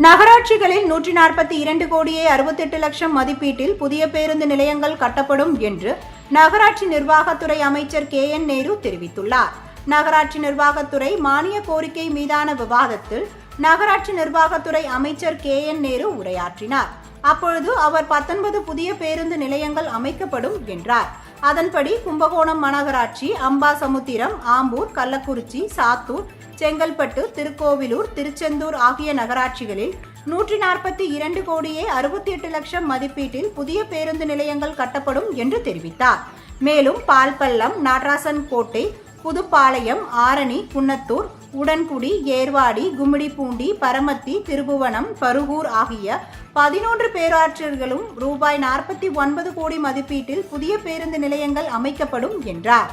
நகராட்சிகளில் 142 கோடியே 68 லட்சம் மதிப்பீட்டில் புதிய பேருந்து நிலையங்கள் கட்டப்படும் என்று நகராட்சி நிர்வாகத்துறை அமைச்சர் KN நேரு தெரிவித்துள்ளார். நகராட்சி நிர்வாகத்துறை மானிய கோரிக்கை மீதான விவாதத்தில் நகராட்சி நிர்வாகத்துறை அமைச்சர் KN நேரு உரையாற்றினார். அப்பொழுது அவர் 19 புதிய பேருந்து நிலையங்கள் அமைக்கப்படும் என்றார். அதன்படி கும்பகோணம் மாநகராட்சி, அம்பாசமுத்திரம், ஆம்பூர், கள்ளக்குறிச்சி, சாத்தூர், செங்கல்பட்டு, திருக்கோவிலூர், திருச்செந்தூர் ஆகிய நகராட்சிகளில் 142 கோடியே 68 லட்சம் மதிப்பீட்டில் புதிய பேருந்து நிலையங்கள் கட்டப்படும் என்று தெரிவித்தார். மேலும் பால்பள்ளம், நடராசன் கோட்டை, புதுப்பாளையம், ஆரணி, குன்னத்தூர், உடன்குடி, ஏர்வாடி, கும்மிடிப்பூண்டி, பரமத்தி, திருபுவனம், பருகூர் ஆகிய 11 பேராட்சியர்களும் ரூபாய் 49 கோடி மதிப்பீட்டில் புதிய பேருந்து நிலையங்கள் அமைக்கப்படும் என்றார்.